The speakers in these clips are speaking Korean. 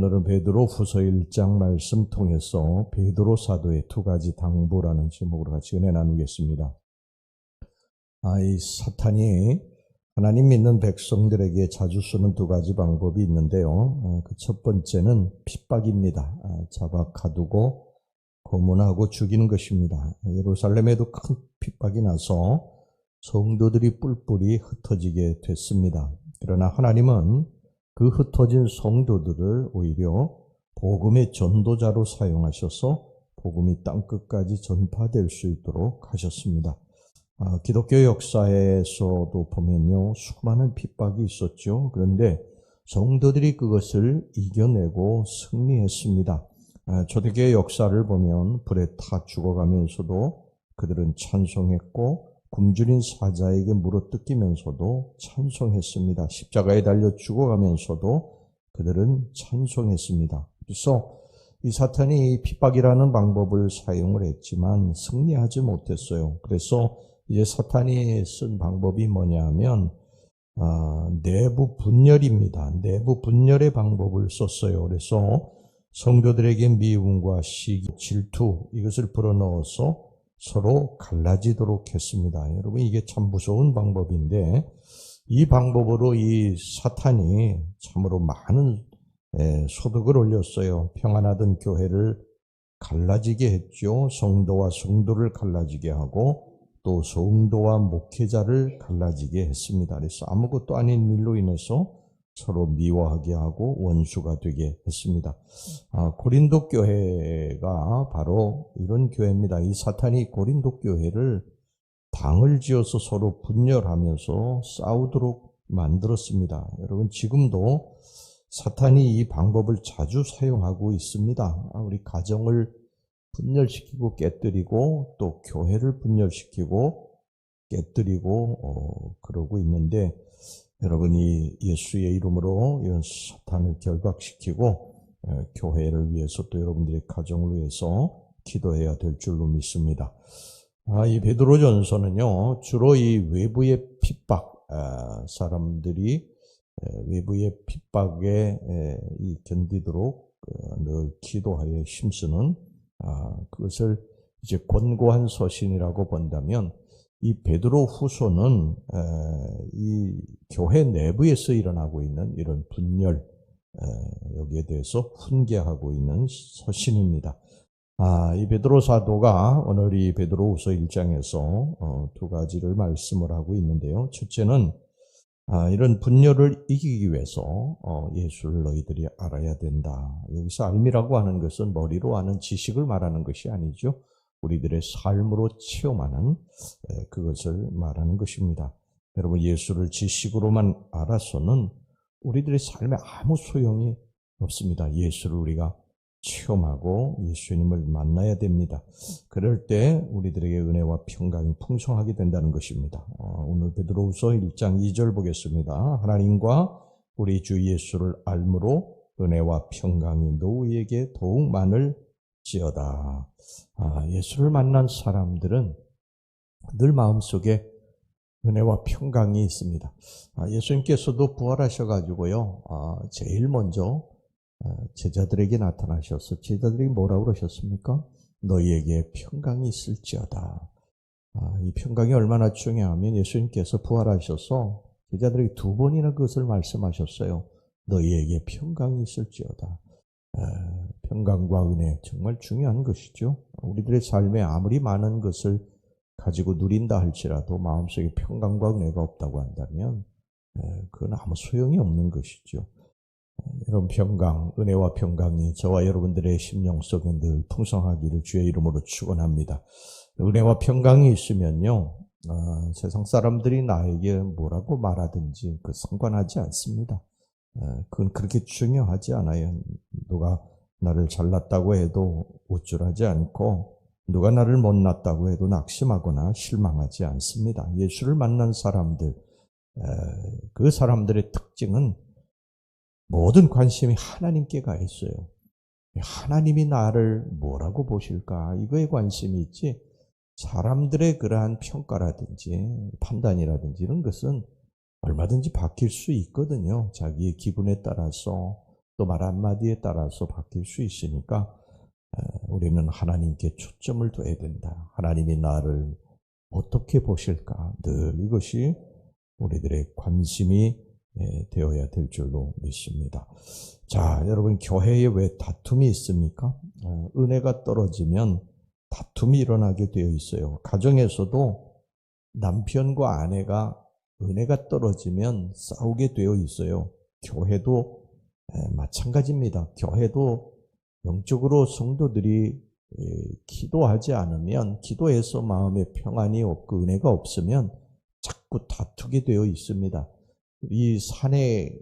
오늘은 베드로 후서 1장 말씀 통해서 베드로 사도의 두 가지 당부라는 제목으로 같이 은혜 나누겠습니다. 이 사탄이 하나님 믿는 백성들에게 자주 쓰는 두 가지 방법이 있는데요. 그 첫 번째는 핍박입니다. 잡아 가두고 고문하고 죽이는 것입니다. 예루살렘에도 큰 핍박이 나서 성도들이 뿔뿔이 흩어지게 됐습니다. 그러나 하나님은 그 흩어진 성도들을 오히려 복음의 전도자로 사용하셔서 복음이 땅끝까지 전파될 수 있도록 하셨습니다. 기독교 역사에서도 보면요, 수많은 핍박이 있었죠. 그런데 성도들이 그것을 이겨내고 승리했습니다. 초대교회 역사를 보면 불에 타 죽어가면서도 그들은 찬송했고 굶주린 사자에게 물어뜯기면서도 찬송했습니다. 십자가에 달려 죽어가면서도 그들은 찬송했습니다. 그래서 이 사탄이 핍박이라는 방법을 사용을 했지만 승리하지 못했어요. 그래서 이제 사탄이 쓴 방법이 뭐냐 하면 내부 분열입니다. 내부 분열의 방법을 썼어요. 그래서 성도들에게 미움과 시기, 질투 이것을 불어넣어서 서로 갈라지도록 했습니다. 여러분, 이게 참 무서운 방법인데 이 방법으로 이 사탄이 참으로 많은 소득을 올렸어요. 평안하던 교회를 갈라지게 했죠. 성도와 성도를 갈라지게 하고 또 성도와 목회자를 갈라지게 했습니다. 그래서 아무것도 아닌 일로 인해서 서로 미워하게 하고 원수가 되게 했습니다. 고린도 교회가 바로 이런 교회입니다. 이 사탄이 고린도 교회를 당을 지어서 서로 분열하면서 싸우도록 만들었습니다. 여러분, 지금도 사탄이 이 방법을 자주 사용하고 있습니다. 우리 가정을 분열시키고 깨뜨리고 또 교회를 분열시키고 깨뜨리고 그러고 있는데 여러분이 예수의 이름으로 이런 사탄을 결박시키고 교회를 위해서 또 여러분들의 가정을 위해서 기도해야 될 줄로 믿습니다. 이 베드로전서는요, 주로 이 외부의 핍박, 사람들이 외부의 핍박에 견디도록 늘 기도하여 힘쓰는 그것을 이제 권고한 서신이라고 본다면 이 베드로 후서는 이 교회 내부에서 일어나고 있는 이런 분열 여기에 대해서 훈계하고 있는 서신입니다. 이 베드로 사도가 오늘 이 베드로 후서 1장에서 두 가지를 말씀을 하고 있는데요. 첫째는 이런 분열을 이기기 위해서 예수를 너희들이 알아야 된다. 여기서 알미라고 하는 것은 머리로 아는 지식을 말하는 것이 아니죠. 우리들의 삶으로 체험하는 그것을 말하는 것입니다. 여러분, 예수를 지식으로만 알아서는 우리들의 삶에 아무 소용이 없습니다. 예수를 우리가 체험하고 예수님을 만나야 됩니다. 그럴 때 우리들에게 은혜와 평강이 풍성하게 된다는 것입니다. 오늘 베드로후서 1장 2절 보겠습니다. 하나님과 우리 주 예수를 알므로 은혜와 평강이 너희에게 더욱 많을지어다. 예수를 만난 사람들은 늘 마음속에 은혜와 평강이 있습니다. 예수님께서도 부활하셔가지고요, 제일 먼저 제자들에게 나타나셔서 제자들이 뭐라고 그러셨습니까? 너희에게 평강이 있을지어다. 이 평강이 얼마나 중요하면 예수님께서 부활하셔서 제자들에게 두 번이나 그것을 말씀하셨어요. 너희에게 평강이 있을지어다. 평강과 은혜 정말 중요한 것이죠. 우리들의 삶에 아무리 많은 것을 가지고 누린다 할지라도 마음속에 평강과 은혜가 없다고 한다면 그건 아무 소용이 없는 것이죠. 여러분, 평강, 은혜와 평강이 저와 여러분들의 심령 속에 늘 풍성하기를 주의 이름으로 축원합니다. 은혜와 평강이 있으면요, 세상 사람들이 나에게 뭐라고 말하든지 그 상관하지 않습니다. 그건 그렇게 중요하지 않아요. 누가 나를 잘났다고 해도 우쭐하지 않고 누가 나를 못났다고 해도 낙심하거나 실망하지 않습니다. 예수를 만난 사람들, 그 사람들의 특징은 모든 관심이 하나님께 가 있어요. 하나님이 나를 뭐라고 보실까? 이거에 관심이 있지 사람들의 그러한 평가라든지 판단이라든지 이런 것은 얼마든지 바뀔 수 있거든요. 자기의 기분에 따라서 또 말 한마디에 따라서 바뀔 수 있으니까 우리는 하나님께 초점을 둬야 된다. 하나님이 나를 어떻게 보실까? 늘 이것이 우리들의 관심이 되어야 될 줄로 믿습니다. 자, 여러분, 교회에 왜 다툼이 있습니까? 은혜가 떨어지면 다툼이 일어나게 되어 있어요. 가정에서도 남편과 아내가 은혜가 떨어지면 싸우게 되어 있어요. 교회도 마찬가지입니다. 교회도 영적으로 성도들이 기도하지 않으면, 기도해서 마음에 평안이 없고 은혜가 없으면 자꾸 다투게 되어 있습니다. 이 산에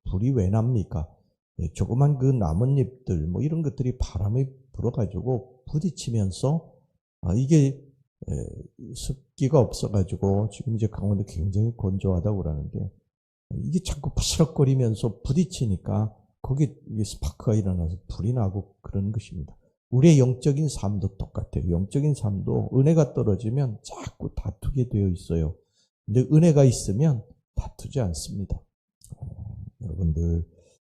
불이 왜 납니까? 조그만 그 나뭇잎들 뭐 이런 것들이 바람이 불어가지고 부딪히면서 이게 습기가 없어가지고 지금 이제 강원도 굉장히 건조하다고 그러는데 이게 자꾸 부스럭거리면서 부딪히니까 거기 스파크가 일어나서 불이 나고 그런 것입니다. 우리의 영적인 삶도 똑같아요. 영적인 삶도 은혜가 떨어지면 자꾸 다투게 되어 있어요. 근데 은혜가 있으면 다투지 않습니다. 여러분들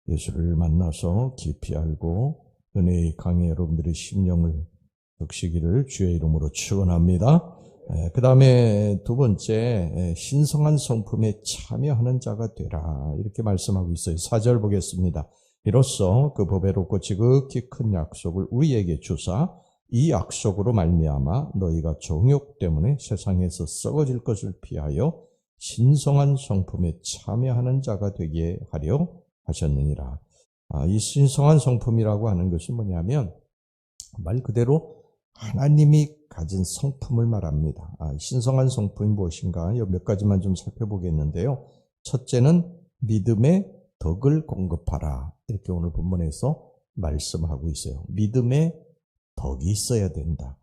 예수를 만나서 깊이 알고 은혜의 강에 여러분들의 심령을 적시기를 주의 이름으로 축원합니다. 그 다음에 두 번째, 신성한 성품에 참여하는 자가 되라 이렇게 말씀하고 있어요. 4절 보겠습니다. 이로써 그 법에롭고 지극히 큰 약속을 우리에게 주사 이 약속으로 말미암아 너희가 정욕 때문에 세상에서 썩어질 것을 피하여 신성한 성품에 참여하는 자가 되게 하려 하셨느니라. 이 신성한 성품이라고 하는 것이 뭐냐면 말 그대로 하나님이 가진 성품을 말합니다. 신성한 성품이 무엇인가? 몇 가지만 좀 살펴보겠는데요. 첫째는 믿음의 덕을 공급하라. 이렇게 오늘 본문에서 말씀하고 있어요. 믿음의 덕이 있어야 된다.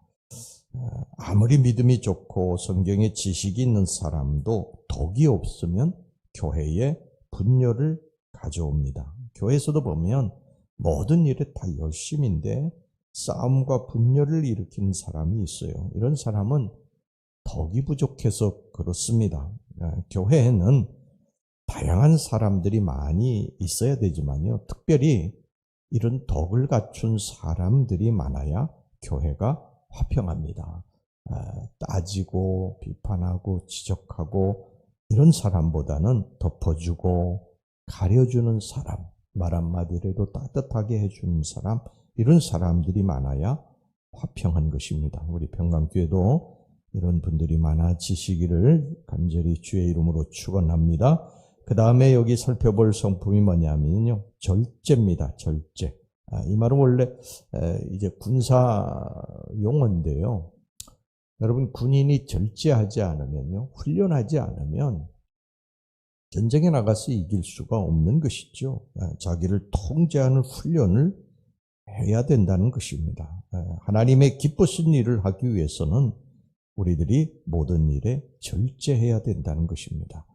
아무리 믿음이 좋고 성경에 지식이 있는 사람도 덕이 없으면 교회에 분열을 가져옵니다. 교회에서도 보면 모든 일에 다 열심인데 싸움과 분열을 일으키는 사람이 있어요. 이런 사람은 덕이 부족해서 그렇습니다. 교회에는 다양한 사람들이 많이 있어야 되지만요. 특별히 이런 덕을 갖춘 사람들이 많아야 교회가 화평합니다. 따지고 비판하고 지적하고 이런 사람보다는 덮어주고 가려주는 사람, 말 한마디라도 따뜻하게 해주는 사람, 이런 사람들이 많아야 화평한 것입니다. 우리 평강교회도 이런 분들이 많아지시기를 간절히 주의 이름으로 축원합니다. 그 다음에 여기 살펴볼 성품이 뭐냐면요, 절제입니다. 절제. 이 말은 원래 이제 군사 용어인데요. 여러분, 군인이 절제하지 않으면요, 훈련하지 않으면 전쟁에 나가서 이길 수가 없는 것이죠. 자기를 통제하는 훈련을 해야 된다는 것입니다. 하나님의 기쁘신 일을 하기 위해서는 우리들이 모든 일에 절제해야 된다는 것입니다.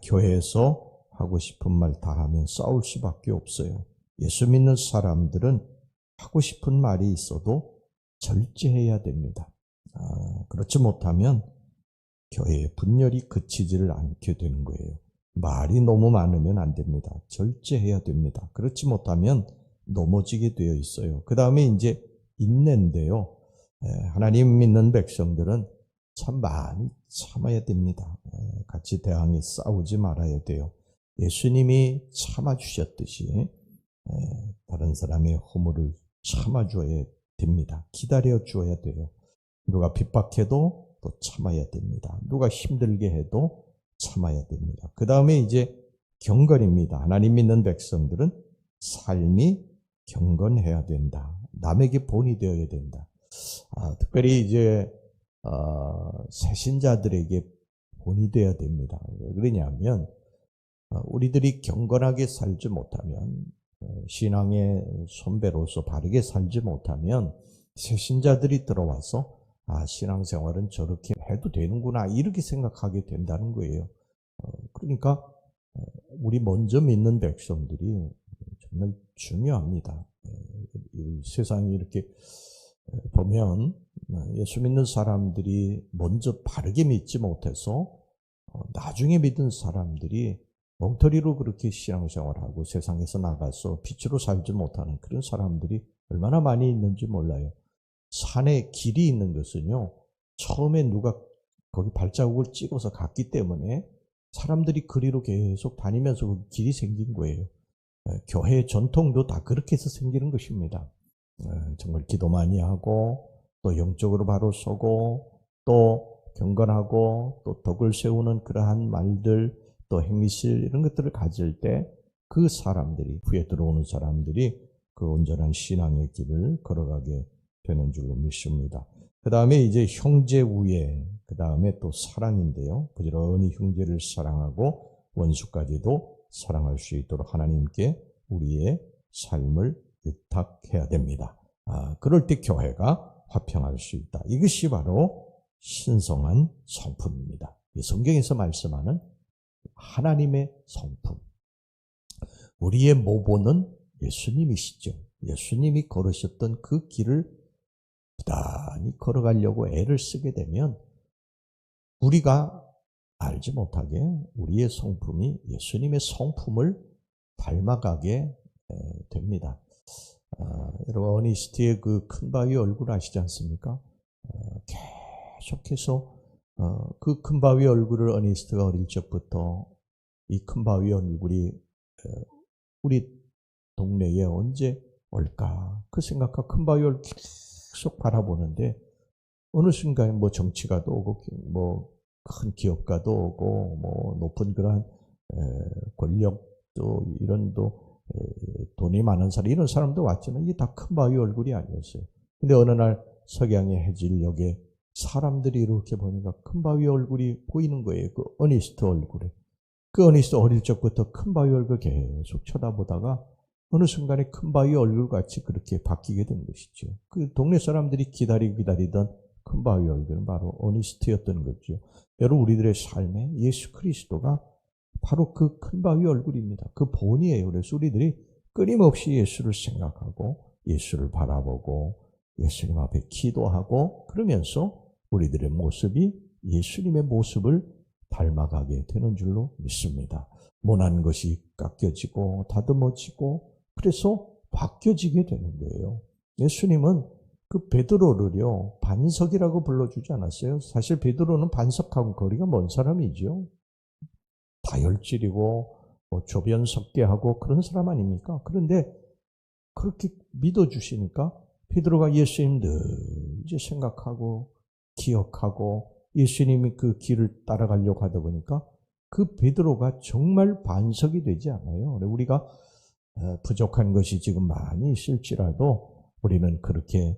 교회에서 하고 싶은 말 다 하면 싸울 수밖에 없어요. 예수 믿는 사람들은 하고 싶은 말이 있어도 절제해야 됩니다. 그렇지 못하면 교회의 분열이 그치지를 않게 되는 거예요. 말이 너무 많으면 안 됩니다. 절제해야 됩니다. 그렇지 못하면 넘어지게 되어 있어요. 그 다음에 이제 인내인데요. 하나님 믿는 백성들은 참 많이 참아야 됩니다. 같이 대항해 싸우지 말아야 돼요. 예수님이 참아주셨듯이 다른 사람의 허물을 참아줘야 됩니다. 기다려줘야 돼요. 누가 핍박해도 또 참아야 됩니다. 누가 힘들게 해도 참아야 됩니다. 그 다음에 이제 경건입니다. 하나님 믿는 백성들은 삶이 경건해야 된다. 남에게 본이 되어야 된다. 특별히 이제 새신자들에게 본이 되어야 됩니다. 왜 그러냐면 우리들이 경건하게 살지 못하면, 신앙의 선배로서 바르게 살지 못하면 새신자들이 들어와서 신앙생활은 저렇게 해도 되는구나 이렇게 생각하게 된다는 거예요. 그러니까 우리 먼저 믿는 백성들이 정말 중요합니다. 세상이 이렇게 보면 예수 믿는 사람들이 먼저 바르게 믿지 못해서 나중에 믿은 사람들이 엉터리로 그렇게 신앙생활하고 세상에서 나가서 빛으로 살지 못하는 그런 사람들이 얼마나 많이 있는지 몰라요. 산에 길이 있는 것은요, 처음에 누가 거기 발자국을 찍어서 갔기 때문에 사람들이 그리로 계속 다니면서 그 길이 생긴 거예요. 교회의 전통도 다 그렇게 해서 생기는 것입니다. 정말 기도 많이 하고, 또 영적으로 바로 서고, 또 경건하고, 또 덕을 세우는 그러한 말들, 또 행실 이런 것들을 가질 때 그 사람들이, 후에 들어오는 사람들이 그 온전한 신앙의 길을 걸어가게 되는 줄로 믿습니다. 그 다음에 이제 형제 우애, 그 다음에 또 사랑인데요. 부지런히 형제를 사랑하고 원수까지도 사랑할 수 있도록 하나님께 우리의 삶을 위탁해야 됩니다. 그럴 때 교회가 화평할 수 있다. 이것이 바로 신성한 성품입니다. 이 성경에서 말씀하는 하나님의 성품. 우리의 모보는 예수님이시죠. 예수님이 걸으셨던 그 길을 부단히 걸어가려고 애를 쓰게 되면 우리가 알지 못하게 우리의 성품이 예수님의 성품을 닮아가게 됩니다. 여러분, 어니스트의 그 큰 바위 얼굴 아시지 않습니까? 계속해서 그 큰 바위 얼굴을 어니스트가 어릴 적부터 이 큰 바위 얼굴이 우리 동네에 언제 올까? 그 생각과 큰 바위 얼굴 계속 바라보는데 어느 순간에 뭐 정치가도 오고 뭐 큰 기업가도 오고 뭐 높은 그러한 권력도 이런도 돈이 많은 사람 이런 사람도 왔지만 이게 다 큰 바위 얼굴이 아니었어요. 근데 어느 날 석양의 해질녘에 사람들이 이렇게 보니까 큰 바위 얼굴이 보이는 거예요. 그 어니스트 얼굴에. 그 어니스트 어릴 적부터 큰 바위 얼굴 계속 쳐다보다가 어느 순간에 큰 바위 얼굴같이 그렇게 바뀌게 된 것이죠. 그 동네 사람들이 기다리던 큰 바위 얼굴은 바로 어니스트였던 거죠. 여러분, 우리들의 삶에 예수 그리스도가 바로 그 큰 바위 얼굴입니다. 그 본이에요. 그래서 우리들이 끊임없이 예수를 생각하고 예수를 바라보고 예수님 앞에 기도하고 그러면서 우리들의 모습이 예수님의 모습을 닮아가게 되는 줄로 믿습니다. 모난 것이 깎여지고 다듬어지고 그래서 바뀌어지게 되는 거예요. 예수님은 그 베드로를요 반석이라고 불러주지 않았어요. 사실 베드로는 반석하고 거리가 먼 사람이죠. 다혈질이고 조변 섞게 하고 그런 사람 아닙니까? 그런데 그렇게 믿어주시니까 베드로가 예수님 늘 이제 생각하고 기억하고 예수님이 그 길을 따라가려고 하다 보니까 그 베드로가 정말 반석이 되지 않아요. 우리가 부족한 것이 지금 많이 있을지라도 우리는 그렇게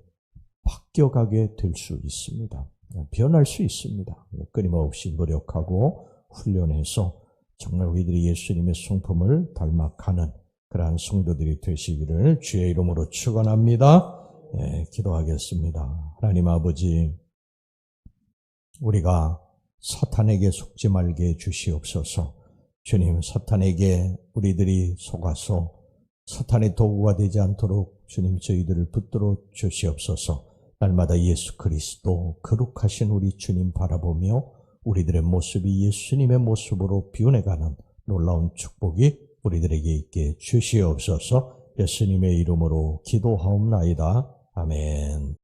바뀌어가게 될 수 있습니다. 변할 수 있습니다. 끊임없이 노력하고 훈련해서 정말 우리들이 예수님의 성품을 닮아가는 그러한 성도들이 되시기를 주의 이름으로 축원합니다. 기도하겠습니다. 하나님 아버지, 우리가 사탄에게 속지 말게 해주시옵소서. 주님, 사탄에게 우리들이 속아서 사탄의 도구가 되지 않도록 주님 저희들을 붙들어 주시옵소서. 날마다 예수 그리스도 거룩하신 우리 주님 바라보며 우리들의 모습이 예수님의 모습으로 변해가는 놀라운 축복이 우리들에게 있게 주시옵소서. 예수님의 이름으로 기도하옵나이다. 아멘.